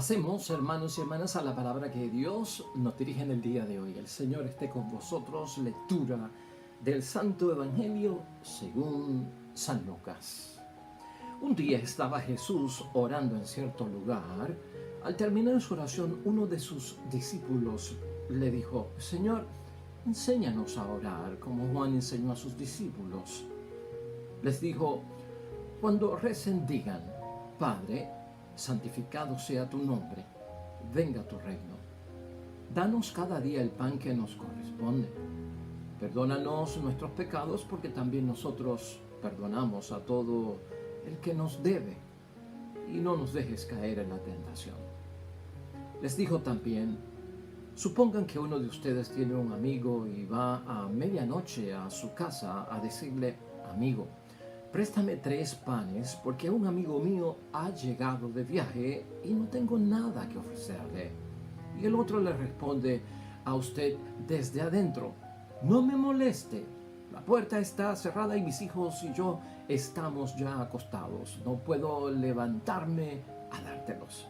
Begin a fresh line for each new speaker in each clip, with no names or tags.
Pasemos, hermanos y hermanas, a la palabra que Dios nos dirige en el día de hoy. El Señor esté con vosotros. Lectura del Santo Evangelio según San Lucas. Un día estaba Jesús orando en cierto lugar. Al terminar su oración, uno de sus discípulos le dijo: Señor, enséñanos a orar como Juan enseñó a sus discípulos. Les dijo: cuando recen, digan: Padre, santificado sea tu nombre, venga tu reino. Danos cada día el pan que nos corresponde. Perdónanos nuestros pecados, porque también nosotros perdonamos a todo el que nos debe, y no nos dejes caer en la tentación. Les dijo también: supongan que uno de ustedes tiene un amigo y va a medianoche a su casa a decirle: amigo, préstame 3 panes porque un amigo mío ha llegado de viaje y no tengo nada que ofrecerle. Y el otro le responde a usted desde adentro: no me moleste, la puerta está cerrada y mis hijos y yo estamos ya acostados, no puedo levantarme a dártelos.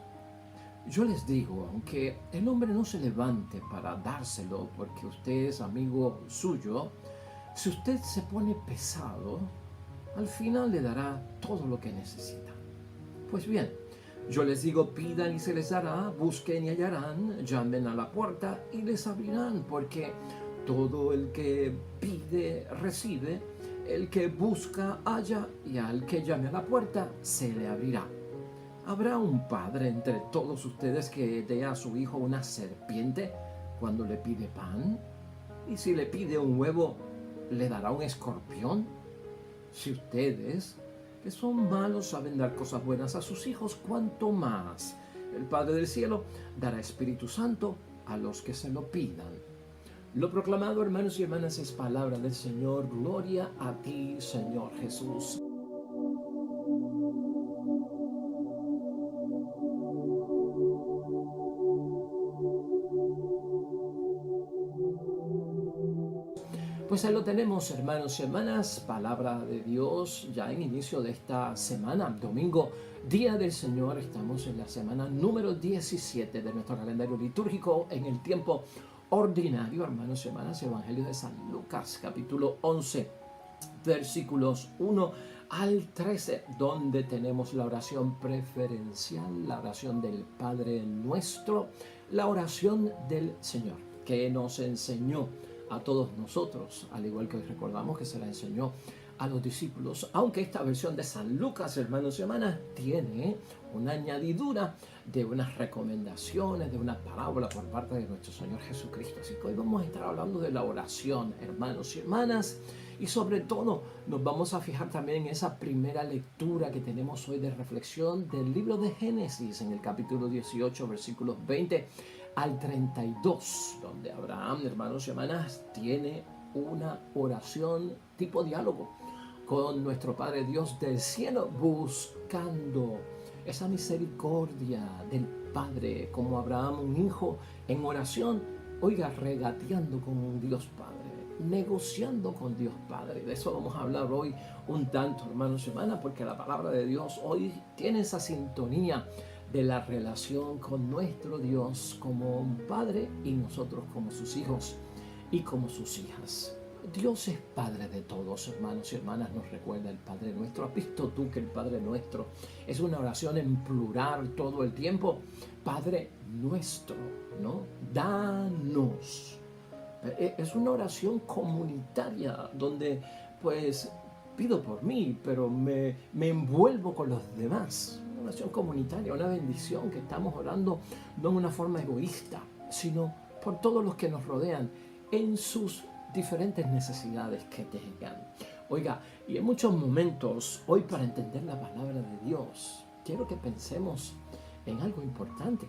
Yo les digo, aunque el hombre no se levante para dárselo porque usted es amigo suyo, si usted se pone pesado, al final le dará todo lo que necesita. Pues bien, yo les digo: pidan y se les dará, busquen y hallarán, llamen a la puerta y les abrirán, porque todo el que pide recibe, el que busca halla, y al que llame a la puerta se le abrirá. ¿Habrá un padre entre todos ustedes que dé a su hijo una serpiente cuando le pide pan? ¿Y si le pide un huevo, le dará un escorpión? Si ustedes, que son malos, saben dar cosas buenas a sus hijos, ¿cuánto más el Padre del Cielo dará Espíritu Santo a los que se lo pidan? Lo proclamado, hermanos y hermanas, es palabra del Señor. Gloria a ti, Señor Jesús. Pues ahí lo tenemos, hermanos y hermanas, palabra de Dios ya en inicio de esta semana, domingo, Día del Señor. Estamos en la semana número 17 de nuestro calendario litúrgico en el tiempo ordinario, hermanos y hermanas. Evangelio de San Lucas, capítulo 11, versículos 1 al 13, donde tenemos la oración preferencial, la oración del Padre Nuestro, la oración del Señor, que nos enseñó a todos nosotros, al igual que hoy recordamos que se la enseñó a los discípulos, aunque esta versión de San Lucas, hermanos y hermanas, tiene una añadidura de unas recomendaciones, de una parábola por parte de nuestro Señor Jesucristo. Así que hoy vamos a estar hablando de la oración, hermanos y hermanas, y sobre todo nos vamos a fijar también en esa primera lectura que tenemos hoy de reflexión del libro de Génesis, en el capítulo 18, versículos 20 al 32, donde Abraham, hermanos y hermanas, tiene una oración tipo diálogo con nuestro Padre Dios del cielo, buscando esa misericordia del Padre, como Abraham, un hijo en oración, oiga, regateando con Dios Padre, negociando con Dios Padre. De eso vamos a hablar hoy un tanto, hermanos y hermanas, porque la palabra de Dios hoy tiene esa sintonía de la relación con nuestro Dios como un Padre y nosotros como sus hijos y como sus hijas. Dios es Padre de todos, hermanos y hermanas, nos recuerda el Padre Nuestro. ¿Has visto tú que el Padre Nuestro es una oración en plural todo el tiempo? Padre Nuestro, ¿no? Danos. Es una oración comunitaria donde pues pido por mí, pero me envuelvo con los demás. Una oración comunitaria, una bendición que estamos orando no en una forma egoísta, sino por todos los que nos rodean en sus diferentes necesidades que tengan. Oiga, y en muchos momentos, hoy para entender la palabra de Dios, quiero que pensemos en algo importante.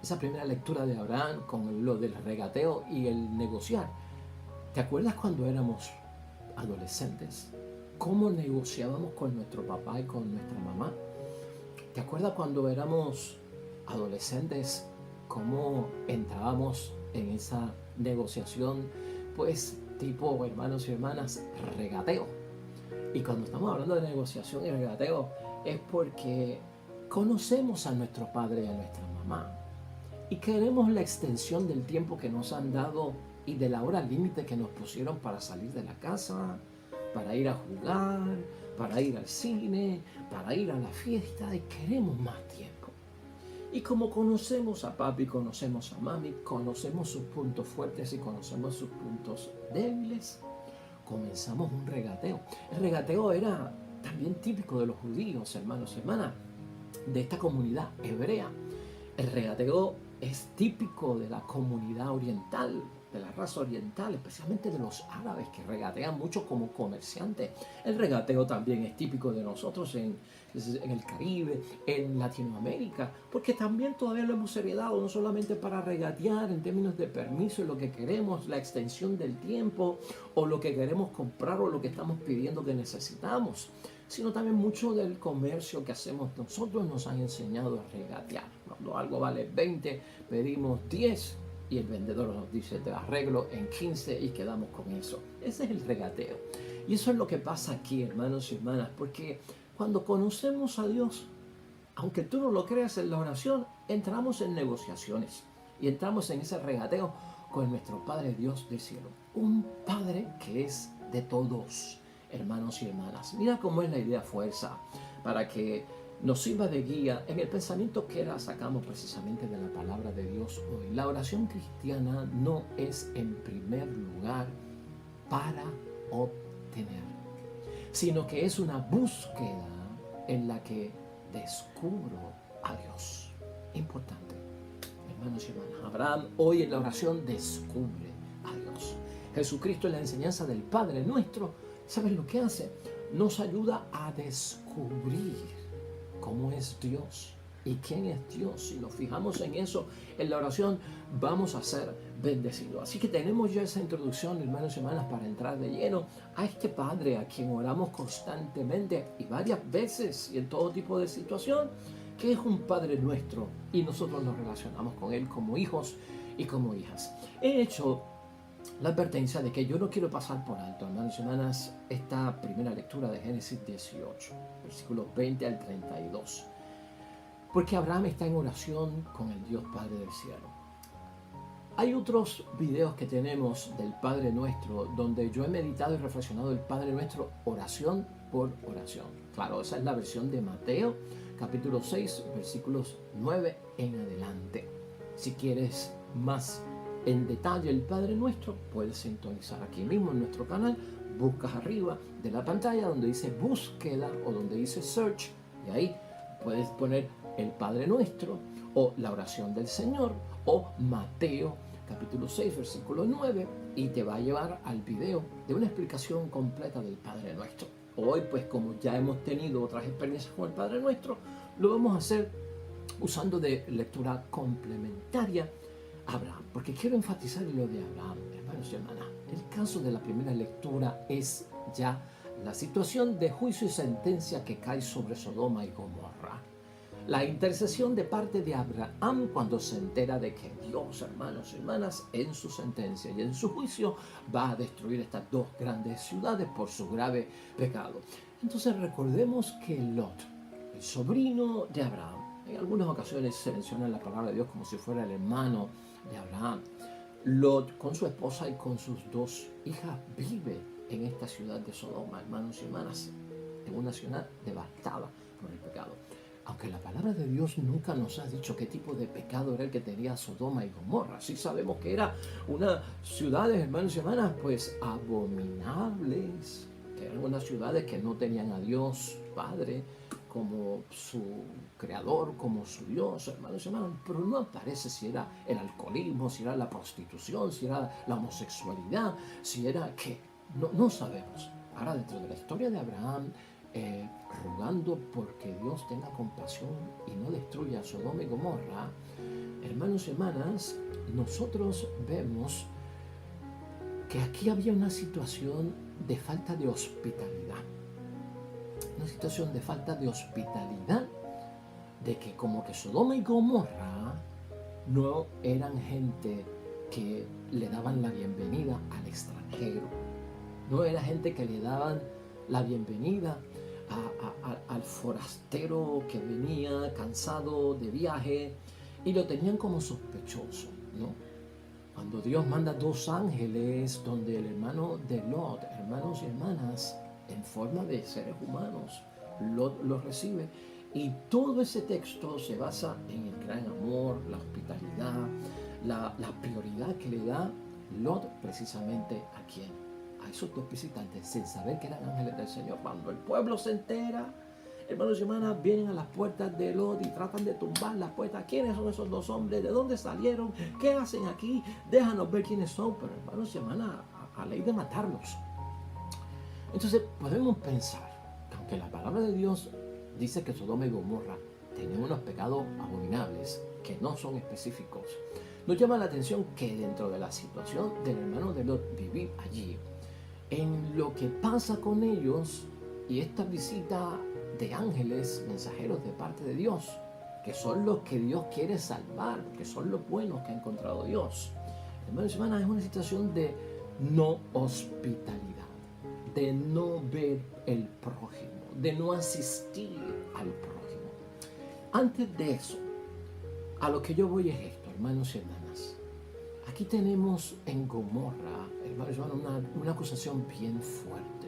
Esa primera lectura de Abraham con lo del regateo y el negociar. ¿Te acuerdas cuando éramos adolescentes? ¿Cómo negociábamos con nuestro papá y con nuestra mamá? ¿Te acuerdas cuando éramos adolescentes? ¿Cómo entrábamos en esa negociación? Pues tipo, hermanos y hermanas, regateo. Y cuando estamos hablando de negociación y regateo es porque conocemos a nuestro padre y a nuestra mamá y queremos la extensión del tiempo que nos han dado y de la hora límite que nos pusieron para salir de la casa, para ir a jugar, para ir al cine, para ir a la fiesta, y queremos más tiempo. Y como conocemos a papi, conocemos a mami, conocemos sus puntos fuertes y conocemos sus puntos débiles, comenzamos un regateo. El regateo era también típico de los judíos, hermanos y hermanas, de esta comunidad hebrea. El regateo es típico de la comunidad oriental, de la raza oriental, especialmente de los árabes, que regatean mucho como comerciantes. El regateo también es típico de nosotros en el Caribe, en Latinoamérica, porque también todavía lo hemos heredado, no solamente para regatear en términos de permiso y lo que queremos, la extensión del tiempo, o lo que queremos comprar, o lo que estamos pidiendo que necesitamos, sino también mucho del comercio que hacemos nosotros nos han enseñado a regatear. Cuando algo vale 20, pedimos 10 y el vendedor nos dice: te arreglo en 15 y quedamos con eso. Ese es el regateo. Y eso es lo que pasa aquí, hermanos y hermanas, porque cuando conocemos a Dios, aunque tú no lo creas en la oración, entramos en negociaciones y entramos en ese regateo con nuestro Padre Dios del cielo. Un Padre que es de todos, hermanos y hermanas. Mira cómo es la idea fuerza para que nos sirva de guía en el pensamiento que la sacamos precisamente de la palabra de Dios hoy. La oración cristiana no es en primer lugar para obtener, sino que es una búsqueda en la que descubro a Dios. Importante, hermanos y hermanas. Abraham hoy en la oración descubre a Dios. Jesucristo en la enseñanza del Padre Nuestro, ¿sabes lo que hace? Nos ayuda a descubrir cómo es Dios y quién es Dios. Si nos fijamos en eso en la oración, vamos a ser bendecidos. Así que tenemos ya esa introducción, hermanos y hermanas, para entrar de lleno a este Padre a quien oramos constantemente y varias veces y en todo tipo de situación, que es un Padre nuestro, y nosotros nos relacionamos con Él como hijos y como hijas. He hecho la advertencia de que yo no quiero pasar por alto, hermanos y hermanas, esta primera lectura de Génesis 18, versículos 20 al 32. Porque Abraham está en oración con el Dios Padre del cielo. Hay otros videos que tenemos del Padre Nuestro donde yo he meditado y reflexionado el Padre Nuestro oración por oración. Claro, esa es la versión de Mateo, capítulo 6, versículos 9 en adelante. Si quieres más en detalle el Padre Nuestro, puedes sintonizar aquí mismo en nuestro canal. Buscas arriba de la pantalla donde dice búsqueda o donde dice search, y ahí puedes poner el Padre Nuestro o la oración del Señor o Mateo capítulo 6 versículo 9, y te va a llevar al video de una explicación completa del Padre Nuestro. Hoy, pues, como ya hemos tenido otras experiencias con el Padre Nuestro, lo vamos a hacer usando de lectura complementaria a Abraham, porque quiero enfatizar lo de Abraham, hermanos y hermanas. El caso de la primera lectura es ya la situación de juicio y sentencia que cae sobre Sodoma y Gomorra. La intercesión de parte de Abraham cuando se entera de que Dios, hermanos y hermanas, en su sentencia y en su juicio va a destruir estas dos grandes ciudades por su grave pecado. Entonces recordemos que Lot, el sobrino de Abraham, en algunas ocasiones se menciona la palabra de Dios como si fuera el hermano de Abraham. Lot, con su esposa y con sus dos hijas, vive en esta ciudad de Sodoma, hermanos y hermanas, en una ciudad devastada por el pecado. Aunque la palabra de Dios nunca nos ha dicho qué tipo de pecado era el que tenía Sodoma y Gomorra, sí sabemos que era una ciudades, hermanos y hermanas, pues abominables, que eran unas ciudades que no tenían a Dios Padre como su creador, como su Dios, hermanos y hermanas, pero no aparece si era el alcoholismo, si era la prostitución, si era la homosexualidad, si era qué, no sabemos. Ahora, dentro de la historia de Abraham, rogando porque Dios tenga compasión y no destruya Sodoma y Gomorra, hermanos y hermanas, nosotros vemos que aquí había una situación de falta de hospitalidad. Una situación de falta de hospitalidad, de que como que Sodoma y Gomorra no eran gente que le daban la bienvenida al extranjero, no era gente que le daban la bienvenida al forastero que venía cansado de viaje y lo tenían como sospechoso, ¿no? Cuando Dios manda dos ángeles donde el hermano de Lot, hermanos y hermanas, en forma de seres humanos, Lot los recibe. Y todo ese texto se basa en el gran amor, la hospitalidad, la prioridad que le da Lot precisamente a quién, a esos dos visitantes, sin saber que eran ángeles del Señor. Cuando el pueblo se entera, hermanos y hermanas, vienen a las puertas de Lot y tratan de tumbar las puertas. ¿Quiénes son esos dos hombres? ¿De dónde salieron? ¿Qué hacen aquí? Déjanos ver quiénes son. Pero hermanos y hermanas, a ley de matarlos. Entonces podemos pensar que aunque la palabra de Dios dice que Sodoma y Gomorra tenían unos pecados abominables que no son específicos, nos llama la atención que dentro de la situación del hermano de Lot vivir allí, en lo que pasa con ellos y esta visita de ángeles mensajeros de parte de Dios, que son los que Dios quiere salvar, que son los buenos que ha encontrado Dios. Hermanos y hermanas, es una situación de no hospitalidad, de no ver el prójimo, de no asistir al prójimo. Antes de eso, a lo que yo voy es esto, hermanos y hermanas. Aquí tenemos en Gomorra, hermanos y hermanas, una acusación bien fuerte,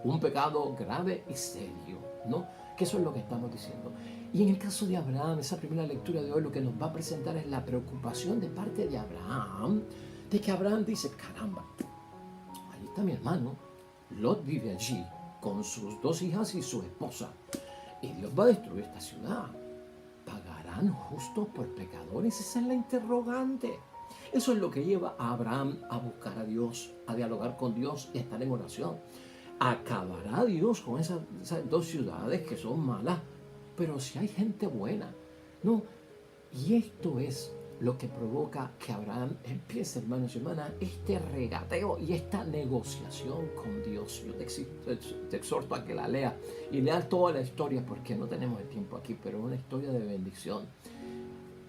un pecado grave y serio, ¿no? Que eso es lo que estamos diciendo. Y en el caso de Abraham, esa primera lectura de hoy lo que nos va a presentar es la preocupación de parte de Abraham, de que Abraham dice, caramba, ahí está mi hermano, Lot vive allí con sus dos hijas y su esposa, y Dios va a destruir esta ciudad. ¿Pagarán justos por pecadores? Esa es la interrogante. Eso es lo que lleva a Abraham a buscar a Dios, a dialogar con Dios y a estar en oración. ¿Acabará Dios con esas dos ciudades que son malas? Pero si hay gente buena, ¿no? Y esto es lo que provoca que Abraham empiece, hermanos y hermanas, este regateo y esta negociación con Dios. Yo te exhorto a que la leas y leas toda la historia porque no tenemos el tiempo aquí, pero es una historia de bendición.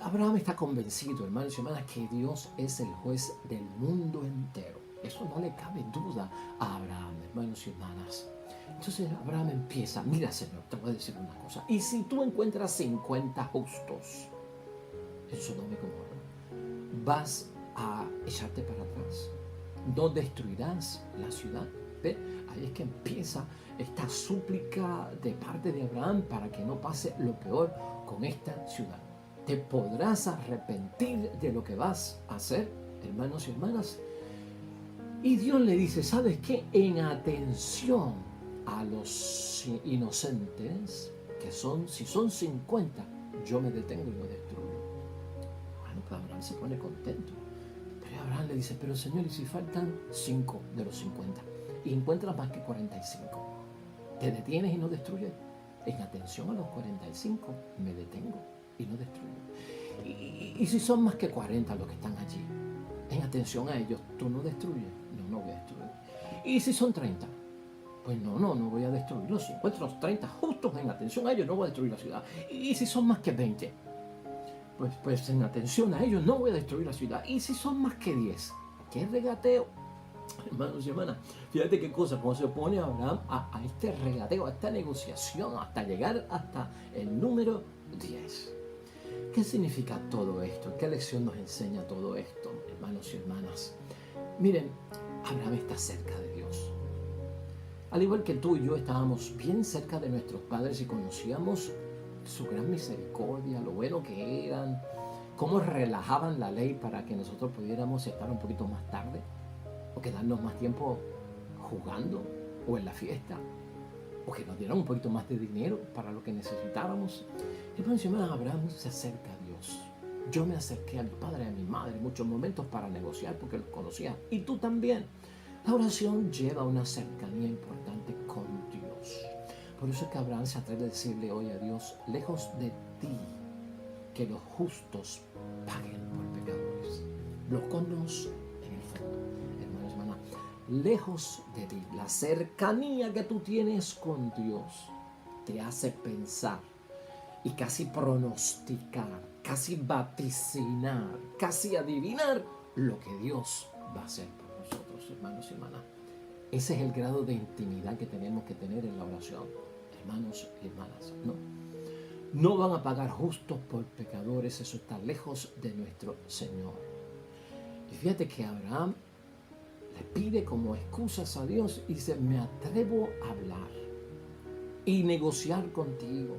Abraham está convencido, hermanos y hermanas, que Dios es el juez del mundo entero. Eso no le cabe duda a Abraham, hermanos y hermanas. Entonces Abraham empieza, mira Señor, te voy a decir una cosa. Y si tú encuentras 50 justos en Sodoma y Gomorra, vas a echarte para atrás. No destruirás la ciudad. ¿Ve? Ahí es que empieza esta súplica de parte de Abraham para que no pase lo peor con esta ciudad. ¿Te podrás arrepentir de lo que vas a hacer, hermanos y hermanas? Y Dios le dice, ¿sabes qué? En atención a los inocentes, que son, si son 50, yo me detengo y me destruyo. Bueno, pues Abraham se pone contento. Pero Abraham le dice, pero Señor, ¿y si faltan 5 de los 50? Y encuentras más que 45. ¿Te detienes y no destruyes? En atención a los 45, me detengo y no destruyo. Y si son más que 40 los que están allí, en atención a ellos, ¿tú no destruyes? No voy a destruir. Y si son 30, pues no voy a destruirlos. Si encuentro los 30 justos en atención a ellos, no voy a destruir la ciudad. Y si son más que 20, pues en atención a ellos, no voy a destruir la ciudad. Y si son más que 10, ¿qué regateo? Hermanos y hermanas, fíjate qué cosa, cómo se opone Abraham a este regateo, a esta negociación, hasta llegar hasta el número 10. ¿Qué significa todo esto? ¿Qué lección nos enseña todo esto, hermanos y hermanas? Miren, Abraham está cerca de Dios. Al igual que tú y yo estábamos bien cerca de nuestros padres y conocíamos su gran misericordia, lo bueno que eran, cómo relajaban la ley para que nosotros pudiéramos estar un poquito más tarde o quedarnos más tiempo jugando o en la fiesta, o que nos dieran un poquito más de dinero para lo que necesitábamos. Hermanos y hermanas, Abraham se acerca a Dios. Yo me acerqué a mi padre y a mi madre en muchos momentos para negociar porque los conocía. Y tú también. La oración lleva una cercanía importante con Dios. Por eso es que Abraham se atreve a decirle hoy a Dios, lejos de ti, que los justos paguen por pecadores. Los conoce en el fondo. Hermanos y hermanas, lejos de ti, la cercanía que tú tienes con Dios te hace pensar y casi pronosticar, casi vaticinar, casi adivinar lo que Dios va a hacer por nosotros, hermanos y hermanas. Ese es el grado de intimidad que tenemos que tener en la oración, hermanos y hermanas. No. No van a pagar justos por pecadores. Eso está lejos de nuestro Señor. Y fíjate que Abraham le pide como excusas a Dios y dice, me atrevo a hablar y negociar contigo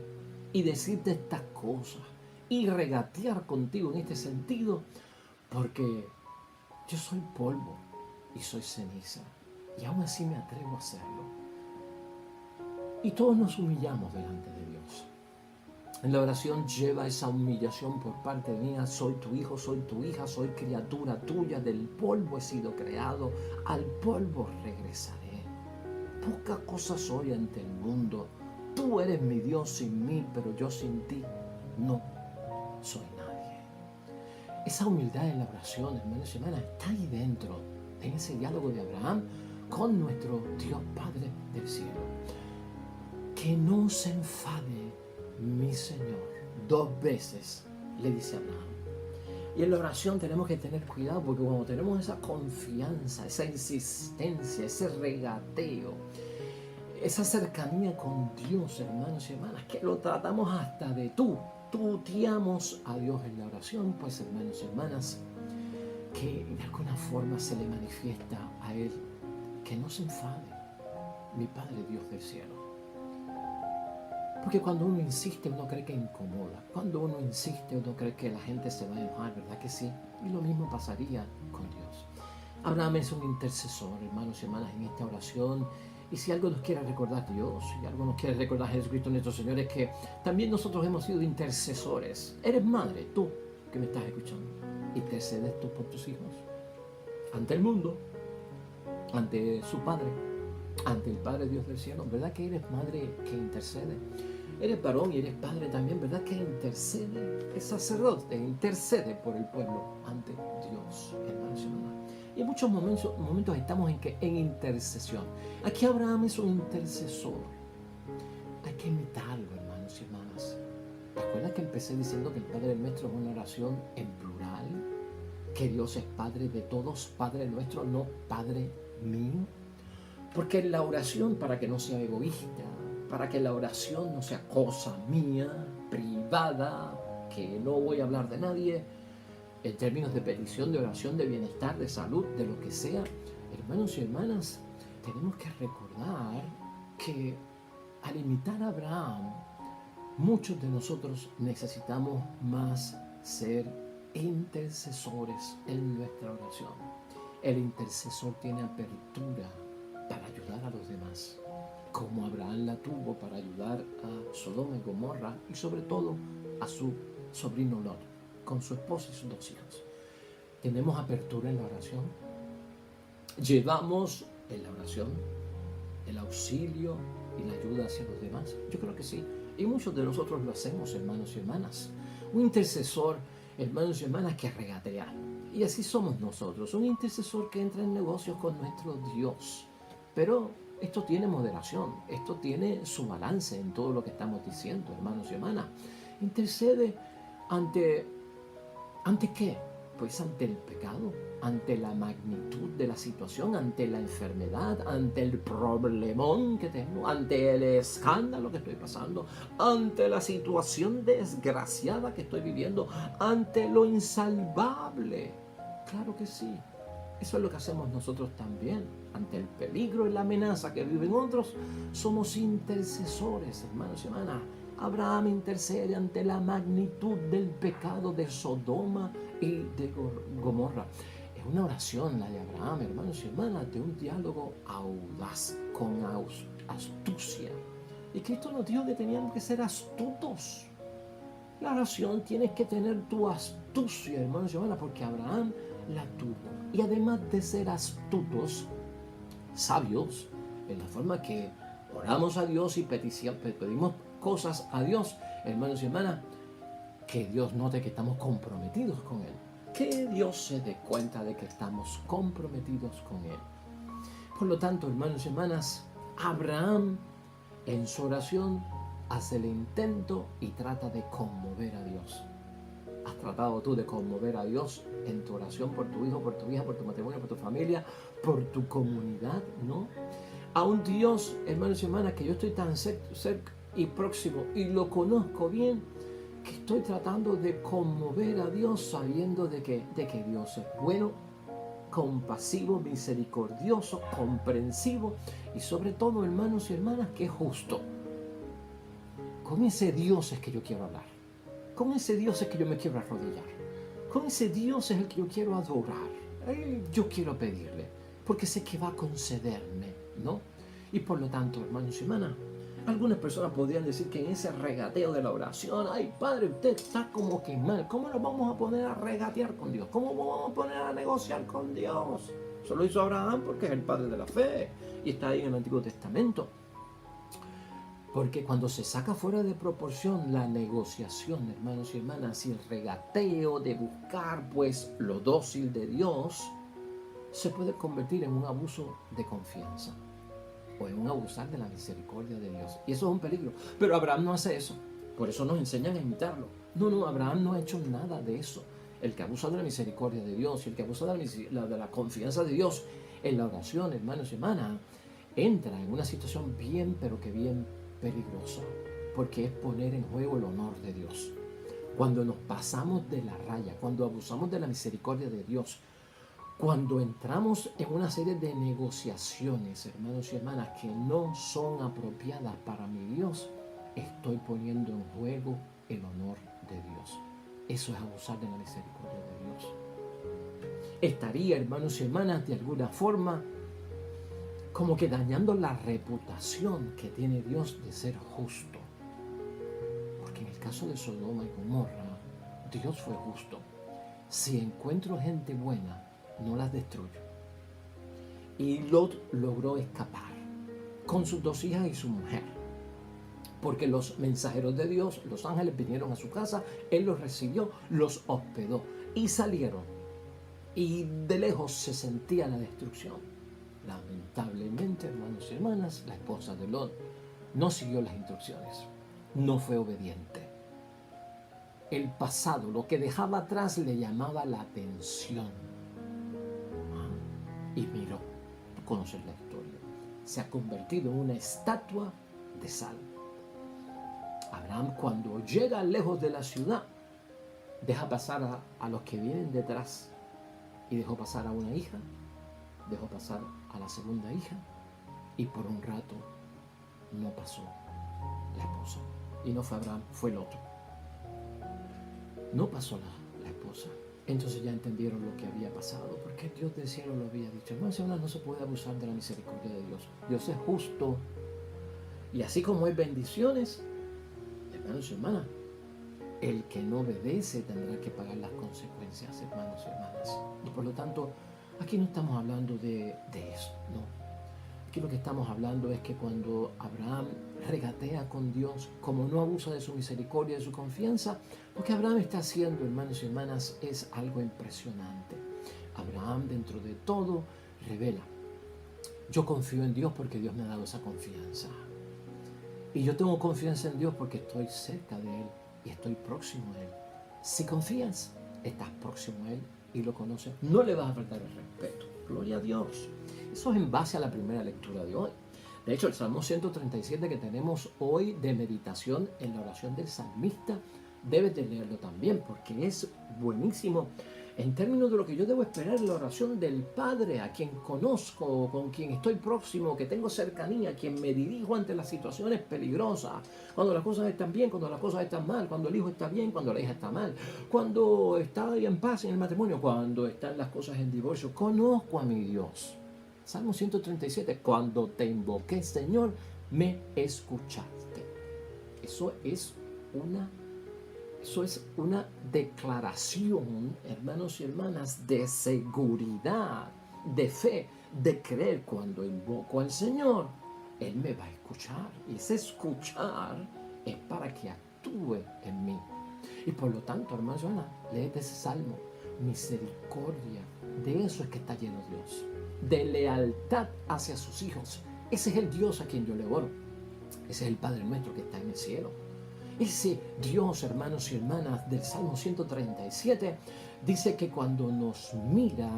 y decirte estas cosas y regatear contigo en este sentido, porque yo soy polvo y soy ceniza, y aún así me atrevo a hacerlo. Y todos nos humillamos delante de Dios. En la oración lleva esa humillación por parte mía. Soy tu hijo, soy tu hija, soy criatura tuya, del polvo he sido creado, al polvo regresaré. Poca cosa soy ante el mundo. Tú eres mi Dios sin mí, pero yo sin ti no soy nadie. Esa humildad en la oración, hermanos y hermanas, está ahí dentro, en ese diálogo de Abraham con nuestro Dios Padre del cielo. Que no se enfade mi Señor. 2 veces le dice a Abraham. Y en la oración tenemos que tener cuidado, porque cuando tenemos esa confianza, esa insistencia, ese regateo, esa cercanía con Dios, hermanos y hermanas, que lo tratamos hasta de tuteamos a Dios en la oración, pues hermanos y hermanas, que de alguna forma se le manifiesta a Él, que no se enfade, mi Padre Dios del cielo. Porque cuando uno insiste, uno cree que incomoda. Cuando uno insiste, uno cree que la gente se va a enojar, ¿verdad que sí? Y lo mismo pasaría con Dios. Abraham es un intercesor, hermanos y hermanas, en esta oración. Y si algo nos quiere recordar Dios, si algo nos quiere recordar Jesucristo nuestro Señor, es que también nosotros hemos sido intercesores. Eres madre, tú que me estás escuchando. Intercedes tú por tus hijos. Ante el mundo, ante su Padre, ante el Padre Dios del cielo. ¿Verdad que eres madre que intercede? Eres varón y eres padre también, ¿verdad que intercede? Es sacerdote, intercede por el pueblo ante Dios, hermanos y hermanas. Y en muchos momentos estamos en intercesión. Aquí Abraham es un intercesor. Hay que imitarlo, hermanos y hermanas. ¿Te acuerdas que empecé diciendo que el Padre nuestro es una oración en plural? Que Dios es Padre de todos, Padre nuestro, no Padre mío. Porque en la oración, para que no sea egoísta, para que la oración no sea cosa mía, privada, que no voy a hablar de nadie, en términos de petición, de oración, de bienestar, de salud, de lo que sea, hermanos y hermanas, tenemos que recordar que al imitar a Abraham, muchos de nosotros necesitamos más ser intercesores en nuestra oración. El intercesor tiene apertura para ayudar a los demás, como Abraham la tuvo para ayudar a Sodoma y Gomorra y sobre todo a su sobrino Lot, con su esposa y sus 2 hijos. ¿Tenemos apertura en la oración? ¿Llevamos en la oración el auxilio y la ayuda hacia los demás? Yo creo que sí, y muchos de nosotros lo hacemos, hermanos y hermanas. Un intercesor, hermanos y hermanas, que regatea. Y así somos nosotros, un intercesor que entra en negocios con nuestro Dios. Pero esto tiene moderación, esto tiene su balance en todo lo que estamos diciendo, hermanos y hermanas. Intercede ¿ante qué? Pues ante el pecado, ante la magnitud de la situación, ante la enfermedad, ante el problemón que tengo, ante el escándalo que estoy pasando, ante la situación desgraciada que estoy viviendo, ante lo insalvable. Claro que sí. Eso es lo que hacemos nosotros también. Ante el peligro y la amenaza que viven otros, somos intercesores, hermanos y hermanas. Abraham intercede ante la magnitud del pecado de Sodoma y de Gomorra. Es una oración la de Abraham, hermanos y hermanas, de un diálogo audaz, con astucia. Y Cristo nos dijo que teníamos que ser astutos. La oración tienes que tener tu astucia, hermanos y hermanas, porque Abraham la tuvo. Y además de ser astutos, sabios, en la forma que oramos a Dios y pedimos cosas a Dios, hermanos y hermanas, que Dios note que estamos comprometidos con Él. Que Dios se dé cuenta de que estamos comprometidos con Él. Por lo tanto, hermanos y hermanas, Abraham en su oración hace el intento y trata de conmover a Dios. ¿Has tratado tú de conmover a Dios en tu oración por tu hijo, por tu hija, por tu matrimonio, por tu familia, por tu comunidad? ¿No? A un Dios, hermanos y hermanas, que yo estoy tan cerca y próximo y lo conozco bien, que estoy tratando de conmover a Dios sabiendo de que Dios es bueno, compasivo, misericordioso, comprensivo y sobre todo, hermanos y hermanas, que es justo. Con ese Dios es que yo quiero hablar. Con ese Dios es que yo me quiero arrodillar. Con ese Dios es el que yo quiero adorar. Yo quiero pedirle, porque sé que va a concederme, ¿no? Y por lo tanto, hermanos y hermanas, algunas personas podrían decir que en ese regateo de la oración, ay Padre, usted está como que mal. ¿Cómo nos vamos a poner a regatear con Dios? ¿Cómo vamos a poner a negociar con Dios? Eso lo hizo Abraham porque es el padre de la fe y está ahí en el Antiguo Testamento. Porque cuando se saca fuera de proporción la negociación, hermanos y hermanas, y el regateo de buscar pues lo dócil de Dios, se puede convertir en un abuso de confianza o en un abusar de la misericordia de Dios. Y eso es un peligro. Pero Abraham no hace eso. Por eso nos enseñan a imitarlo. No, Abraham no ha hecho nada de eso. El que abusa de la misericordia de Dios y el que abusa de la confianza de Dios en la oración, hermanos y hermanas, entra en una situación bien, pero que bien peligrosa, porque es poner en juego el honor de Dios. Cuando nos pasamos de la raya, cuando abusamos de la misericordia de Dios, cuando entramos en una serie de negociaciones, hermanos y hermanas, que no son apropiadas para mi Dios, estoy poniendo en juego el honor de Dios. Eso es abusar de la misericordia de Dios. Estaría, hermanos y hermanas, de alguna forma como que dañando la reputación que tiene Dios de ser justo. Porque en el caso de Sodoma y Gomorra, Dios fue justo. Si encuentro gente buena, no las destruyo. Y Lot logró escapar con sus 2 hijas y su mujer. Porque los mensajeros de Dios, los ángeles, vinieron a su casa, él los recibió, los hospedó y salieron. Y de lejos se sentía la destrucción. Lamentablemente, hermanos y hermanas, la esposa de Lot no siguió las instrucciones, no fue obediente. El pasado, lo que dejaba atrás, le llamaba la atención. Y miró, tú conoces la historia, se ha convertido en una estatua de sal. Abraham, cuando llega lejos de la ciudad, deja pasar a los que vienen detrás y dejó pasar a una hija, dejó pasar a la segunda hija y por un rato no pasó la esposa. Y no fue Abraham, fue el otro. No pasó la esposa. Entonces ya entendieron lo que había pasado, porque el Dios del cielo lo había dicho. Hermanos, no se puede abusar de la misericordia de Dios. Dios es justo. Y así como hay bendiciones, hermanos y hermanas, el que no obedece tendrá que pagar las consecuencias, hermanos y hermanas. Y por lo tanto, aquí no estamos hablando de eso, no. Aquí lo que estamos hablando es que cuando Abraham regatea con Dios, como no abusa de su misericordia, de su confianza, lo que Abraham está haciendo, hermanos y hermanas, es algo impresionante. Abraham, dentro de todo, revela: yo confío en Dios porque Dios me ha dado esa confianza. Y yo tengo confianza en Dios porque estoy cerca de Él y estoy próximo a Él. Si confías, estás próximo a Él y lo conoces, no le vas a faltar el respeto. Gloria a Dios. Eso es en base a la primera lectura de hoy. De hecho, el Salmo 137 que tenemos hoy de meditación en la oración del salmista, debes de leerlo también porque es buenísimo en términos de lo que yo debo esperar en la oración del Padre, a quien conozco, con quien estoy próximo, que tengo cercanía, a quien me dirijo ante las situaciones peligrosas, cuando las cosas están bien, cuando las cosas están mal, cuando el hijo está bien, cuando la hija está mal, cuando está en paz en el matrimonio, cuando están las cosas en divorcio. Conozco a mi Dios. Salmo 137, cuando te invoqué, Señor, me escuchaste. Eso es una declaración, hermanos y hermanas, de seguridad, de fe, de creer. Cuando invoco al Señor, Él me va a escuchar. Y ese escuchar es para que actúe en mí. Y por lo tanto, hermanos y hermanas, léete ese salmo. Misericordia, de eso es que está lleno Dios. De lealtad hacia sus hijos. Ese es el Dios a quien yo le oro. Ese es el Padre nuestro que está en el cielo. Ese Dios, hermanos y hermanas, del Salmo 137, dice que cuando nos mira,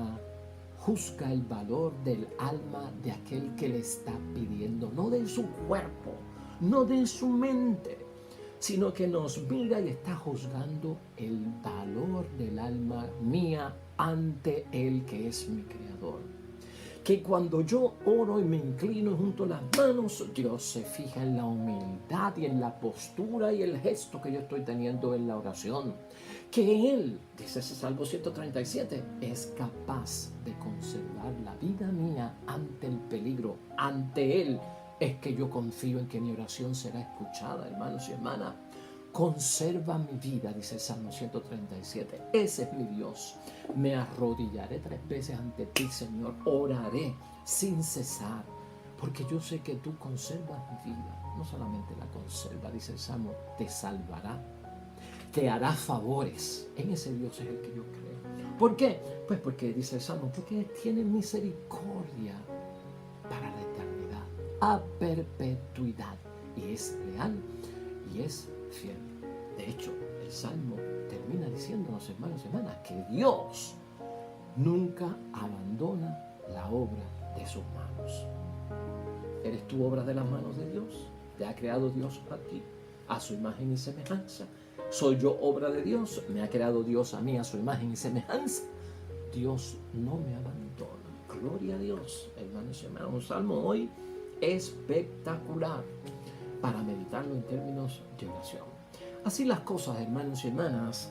juzga el valor del alma de aquel que le está pidiendo, no de su cuerpo, no de su mente, sino que nos mira y está juzgando el valor del alma mía ante Él que es mi Creador. Que cuando yo oro y me inclino junto a las manos, Dios se fija en la humildad y en la postura y el gesto que yo estoy teniendo en la oración. Que Él, dice ese Salmo 137, es capaz de conservar la vida mía ante el peligro. Ante Él es que yo confío en que mi oración será escuchada, hermanos y hermanas. Conserva mi vida, dice el Salmo 137. Ese es mi Dios. Me arrodillaré 3 veces ante ti, Señor. Oraré sin cesar, porque yo sé que tú conservas mi vida. No solamente la conserva, dice el Salmo, te salvará, te hará favores. En ese Dios es el que yo creo. ¿Por qué? Pues porque, dice el Salmo, porque tiene misericordia para la eternidad, a perpetuidad, y es leal y es fiel. De hecho, el Salmo termina diciéndonos, hermanos y hermanas, que Dios nunca abandona la obra de sus manos. ¿Eres tú obra de las manos de Dios? ¿Te ha creado Dios a ti, a su imagen y semejanza? ¿Soy yo obra de Dios? ¿Me ha creado Dios a mí a su imagen y semejanza? Dios no me abandona. Gloria a Dios, hermanos y hermanas. Un salmo hoy espectacular para meditarlo en términos de oración. Así las cosas, hermanos y hermanas,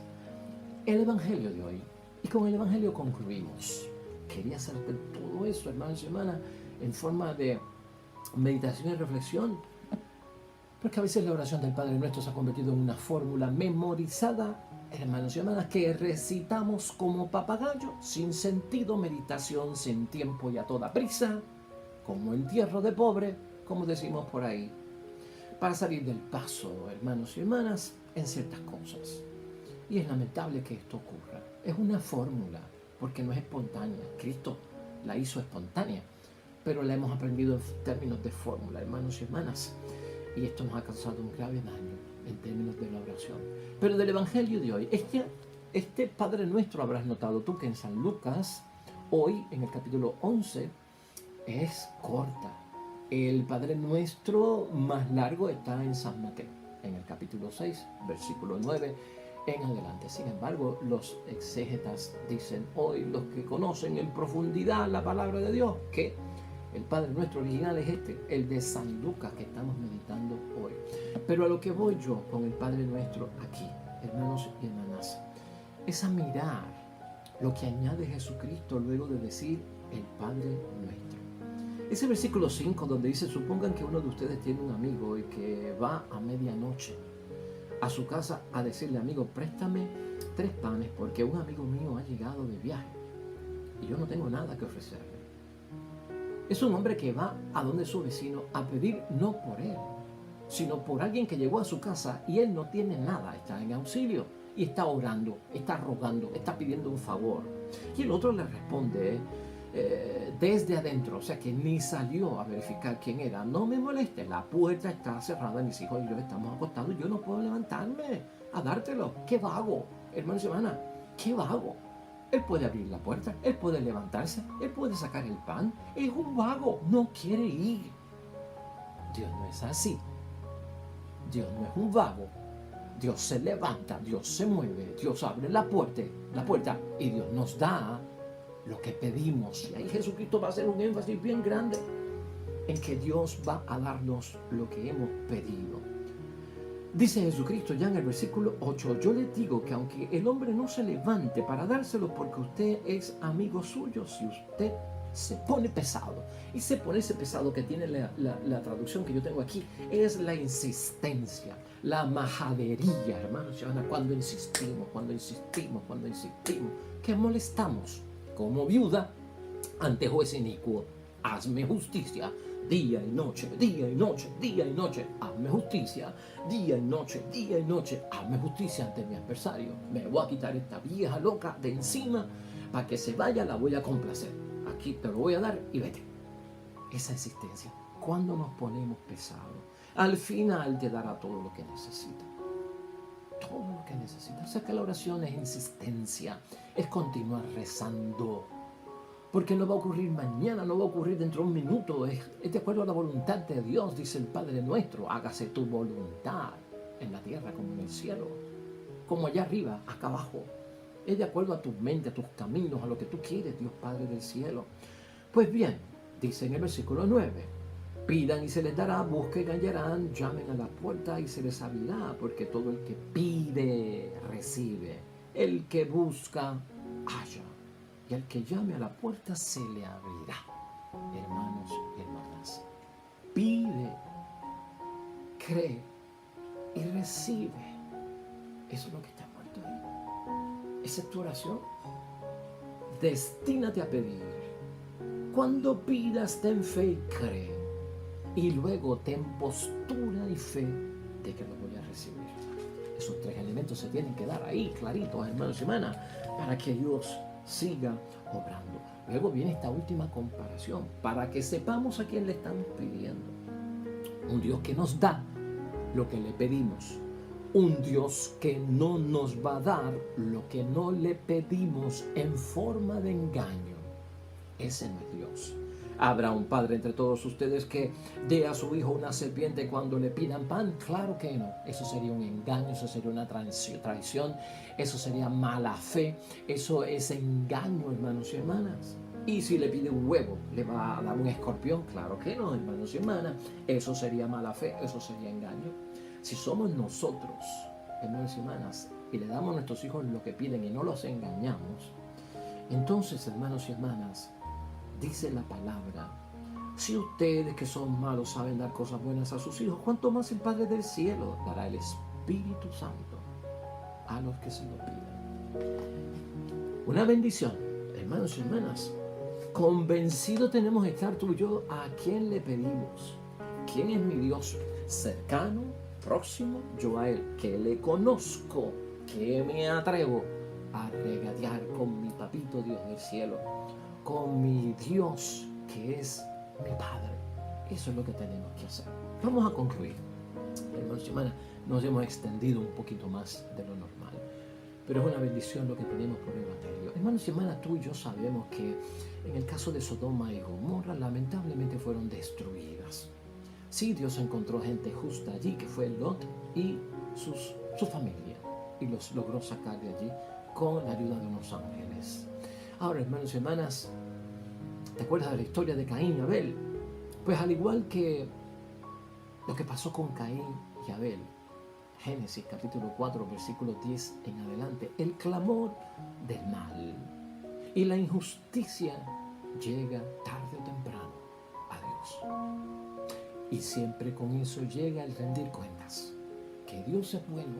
el Evangelio de hoy. Y con el Evangelio concluimos. Quería hacerte todo eso, hermanos y hermanas, en forma de meditación y reflexión, porque a veces la oración del Padre Nuestro se ha convertido en una fórmula memorizada, hermanos y hermanas, que recitamos como papagayo, sin sentido, meditación sin tiempo y a toda prisa, como entierro de pobre, como decimos por ahí, para salir del paso, hermanos y hermanas, en ciertas cosas. Y es lamentable que esto ocurra. Es una fórmula, porque no es espontánea. Cristo la hizo espontánea, pero la hemos aprendido en términos de fórmula, hermanos y hermanas. Y esto nos ha causado un grave daño en términos de la oración. Pero del Evangelio de hoy, este Padre Nuestro, habrás notado tú que en San Lucas, hoy en el capítulo 11, es corta. El Padre Nuestro más largo está en San Mateo, en el capítulo 6, versículo 9 en adelante. Sin embargo, los exégetas dicen hoy, los que conocen en profundidad la palabra de Dios, que el Padre Nuestro original es el de San Lucas que estamos meditando hoy. Pero a lo que voy yo con el Padre Nuestro aquí, hermanos y hermanas, es a mirar lo que añade Jesucristo luego de decir el Padre Nuestro. Ese versículo 5 donde dice, supongan que uno de ustedes tiene un amigo y que va a medianoche a su casa a decirle, amigo, préstame 3 panes porque un amigo mío ha llegado de viaje y yo no tengo nada que ofrecerle. Es un hombre que va a donde su vecino a pedir no por él, sino por alguien que llegó a su casa y él no tiene nada, está en auxilio y está orando, está rogando, está pidiendo un favor. Y el otro le responde desde adentro, o sea que ni salió a verificar quién era. No me moleste, la puerta está cerrada, mis hijos y yo estamos acostados, yo no puedo levantarme a dártelo. ¡Qué vago! Hermanos y hermanas, ¡qué vago! Él puede abrir la puerta, él puede levantarse, él puede sacar el pan. Es un vago, no quiere ir. Dios no es así. Dios no es un vago. Dios se levanta, Dios se mueve, Dios abre la puerta y Dios nos da lo que pedimos. Y ahí Jesucristo va a hacer un énfasis bien grande en que Dios va a darnos lo que hemos pedido. Dice Jesucristo ya en el versículo 8, yo les digo que aunque el hombre no se levante para dárselo porque usted es amigo suyo, si usted se pone pesado, y se pone ese pesado que tiene la traducción que yo tengo aquí, es la insistencia, la majadería, hermanos y hermanas, cuando insistimos, que molestamos como viuda ante juez inicuo. Hazme justicia. Día y noche, día y noche, día y noche, hazme justicia. Día y noche, hazme justicia ante mi adversario. Me voy a quitar esta vieja loca de encima para que se vaya, la voy a complacer. Aquí te lo voy a dar y vete. Esa existencia, cuando nos ponemos pesados, al final te dará todo lo que necesitas. Todo lo que necesitas. O sea que la oración es insistencia, es continuar rezando. porque no va a ocurrir mañana, no va a ocurrir dentro de un minuto, es de acuerdo a la voluntad de Dios, dice el Padre nuestro, hágase tu voluntad en la tierra como en el cielo, como allá arriba, acá abajo. Es de acuerdo a tu mente, a tus caminos, a lo que tú quieres, Dios Padre del cielo. Pues bien, dice en el versículo 9, pidan y se les dará, busquen y hallarán, llamen a la puerta y se les abrirá, porque todo el que pide, recibe, el que busca, halla, y al que llame a la puerta se le abrirá. Hermanos y hermanas, pide, cree y recibe. Eso es lo que está muerto ahí. Esa es tu oración. Destínate a pedir. Cuando pidas, ten fe y cree. Y luego ten postura y fe de que lo voy a recibir. Esos tres elementos se tienen que dar ahí, claritos, hermanos y hermanas, para que Dios siga obrando. Luego viene esta última comparación, para que sepamos a quién le estamos pidiendo. Un Dios que nos da lo que le pedimos. Un Dios que no nos va a dar lo que no le pedimos en forma de engaño. Ese no es Dios. ¿Habrá un padre entre todos ustedes que dé a su hijo una serpiente cuando le pidan pan? Claro que no. Eso sería un engaño, eso sería una traición, eso sería mala fe, eso es engaño, hermanos y hermanas. Y si le pide un huevo, ¿le va a dar un escorpión? Claro que no, hermanos y hermanas. Eso sería mala fe, eso sería engaño. Si somos nosotros, hermanos y hermanas, y le damos a nuestros hijos lo que piden y no los engañamos, entonces, hermanos y hermanas, dice la palabra, si ustedes que son malos saben dar cosas buenas a sus hijos, ¿cuánto más el Padre del cielo dará el Espíritu Santo a los que se lo pidan? Una bendición, hermanos y hermanas. Convencido tenemos que estar tú y yo a quién le pedimos. ¿Quién es mi Dios? Cercano, próximo, yo a Él, que le conozco, que me atrevo a regatear con mi papito Dios del cielo, con mi Dios que es mi Padre. Eso es lo que tenemos que hacer. Vamos a concluir. Hermanos y hermanas, nos hemos extendido un poquito más de lo normal, pero es una bendición lo que tenemos por el Evangelio. Hermanos y hermanas, tú y yo sabemos que en el caso de Sodoma y Gomorra lamentablemente fueron destruidas. Sí, Dios encontró gente justa allí, que fue Lot y su familia, y los logró sacar de allí con la ayuda de unos ángeles. Ahora, hermanos y hermanas, ¿te acuerdas de la historia de Caín y Abel? Pues al igual que lo que pasó con Caín y Abel, Génesis capítulo 4, versículo 10 en adelante, el clamor del mal y la injusticia llega tarde o temprano a Dios. Y siempre con eso llega el rendir cuentas, que Dios es bueno,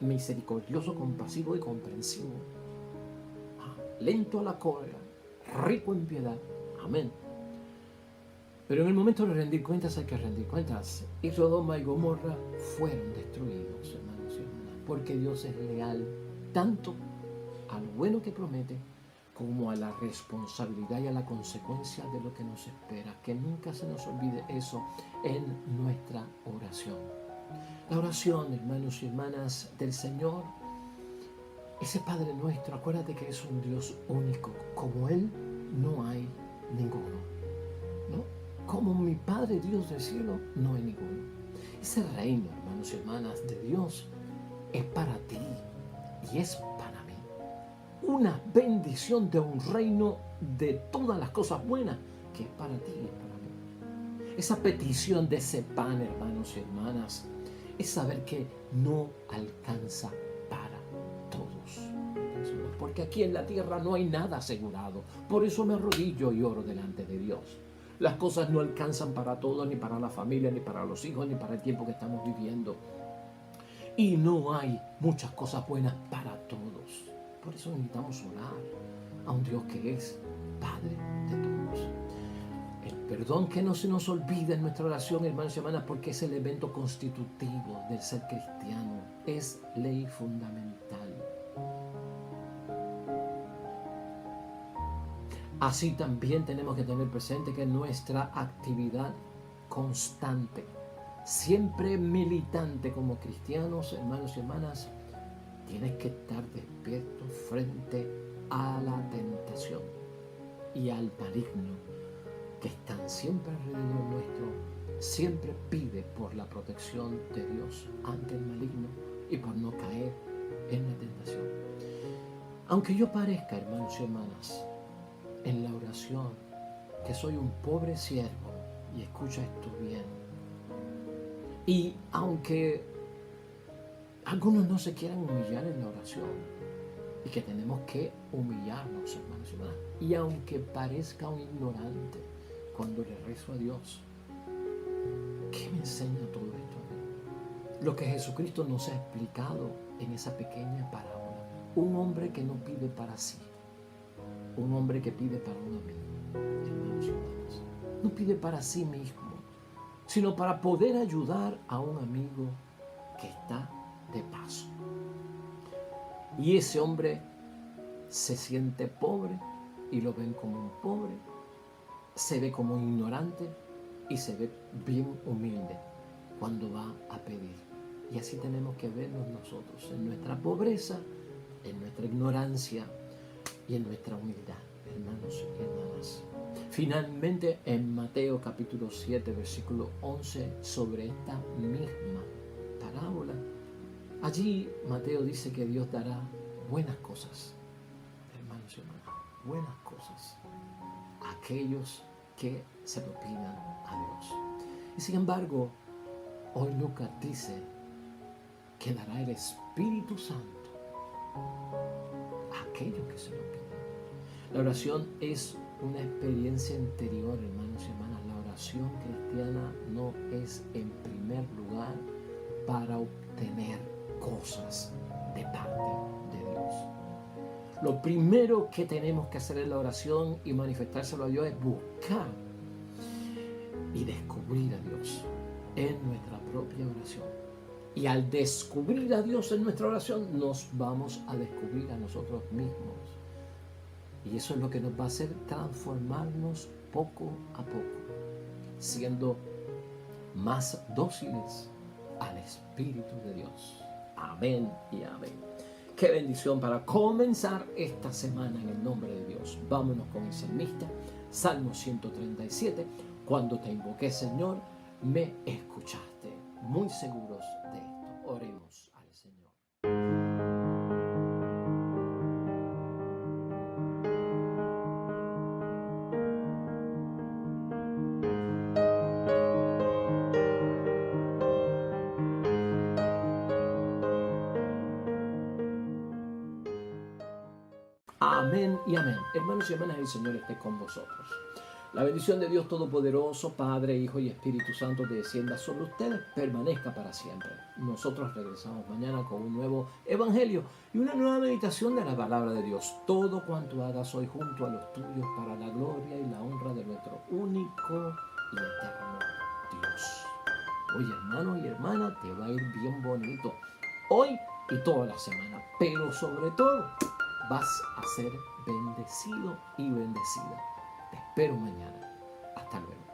misericordioso, compasivo y comprensivo, lento a la cólera, rico en piedad. Amén. Pero en el momento de rendir cuentas hay que rendir cuentas. Y Sodoma y Gomorra fueron destruidos, hermanos y hermanas, porque Dios es leal tanto a lo bueno que promete como a la responsabilidad y a la consecuencia de lo que nos espera. Que nunca se nos olvide eso en nuestra oración. La oración, hermanos y hermanas, del Señor, ese Padre nuestro, acuérdate que es un Dios único. Como Él no hay ninguno, ¿no? Como mi Padre Dios del cielo no hay ninguno. Ese reino, hermanos y hermanas, de Dios es para ti y es para mí. Una bendición de un reino de todas las cosas buenas que es para ti y es para mí. Esa petición de ese pan, hermanos y hermanas, es saber que no alcanza para todos. Porque aquí en la tierra no hay nada asegurado. Por eso me arrodillo y oro delante de Dios. Las cosas no alcanzan para todos, ni para la familia, ni para los hijos, ni para el tiempo que estamos viviendo. Y no hay muchas cosas buenas para todos. Por eso necesitamos orar a un Dios que es Padre de todos. El perdón que no se nos olvide en nuestra oración, hermanos y hermanas, porque es el evento constitutivo del ser cristiano. Es ley fundamental. Así también tenemos que tener presente que nuestra actividad constante, siempre militante como cristianos, hermanos y hermanas, tienes que estar despierto frente a la tentación. y al maligno que están siempre alrededor nuestro. Siempre pide por la protección de Dios ante el maligno y por no caer en la tentación. Aunque yo parezca, hermanos y hermanas, en la oración, que soy un pobre siervo, y escucha esto bien, y aunque algunos no se quieran humillar en la oración, y que tenemos que humillarnos, hermanos y hermanas, y aunque parezca un ignorante cuando le rezo a Dios, ¿qué me enseña todo esto a mí? Lo que Jesucristo nos ha explicado en esa pequeña parábola. Un hombre que no pide para sí, un hombre que pide para un amigo, hermanos y hermanas. No pide para sí mismo, sino para poder ayudar a un amigo que está de paso. Y ese hombre se siente pobre y lo ven como un pobre, se ve como ignorante y se ve bien humilde cuando va a pedir. Y así tenemos que vernos nosotros, en nuestra pobreza, en nuestra ignorancia y en nuestra humildad, hermanos y hermanas. Finalmente, en Mateo capítulo 7, versículo 11, sobre esta misma parábola, allí Mateo dice que Dios dará buenas cosas, hermanos y hermanas, buenas cosas a aquellos que se lo pidan a Dios. Y sin embargo, hoy Lucas dice que dará el Espíritu Santo a aquellos que se lo piden. La oración es una experiencia interior, hermanos y hermanas. La oración cristiana no es en primer lugar para obtener cosas de parte de Dios. Lo primero que tenemos que hacer en la oración y manifestárselo a Dios es buscar y descubrir a Dios en nuestra propia oración. Y al descubrir a Dios en nuestra oración, nos vamos a descubrir a nosotros mismos. Y eso es lo que nos va a hacer transformarnos poco a poco, siendo más dóciles al Espíritu de Dios. Amén y amén. Qué bendición para comenzar esta semana en el nombre de Dios. Vámonos con el salmista, Salmo 137. Cuando te invoqué, Señor, me escuchaste. Muy seguros de esto. Oremos al Señor. Amén y amén. Hermanos y hermanas, el Señor esté con vosotros. La bendición de Dios Todopoderoso, Padre, Hijo y Espíritu Santo, descienda sobre ustedes, permanezca para siempre. Nosotros regresamos mañana con un nuevo evangelio y una nueva meditación de la palabra de Dios. Todo cuanto hagas hoy junto a los tuyos para la gloria y la honra de nuestro único y eterno Dios. Oye, hermano y hermana, te va a ir bien bonito hoy y toda la semana, pero sobre todo vas a ser bendecido y bendecida. Te espero mañana. Hasta luego.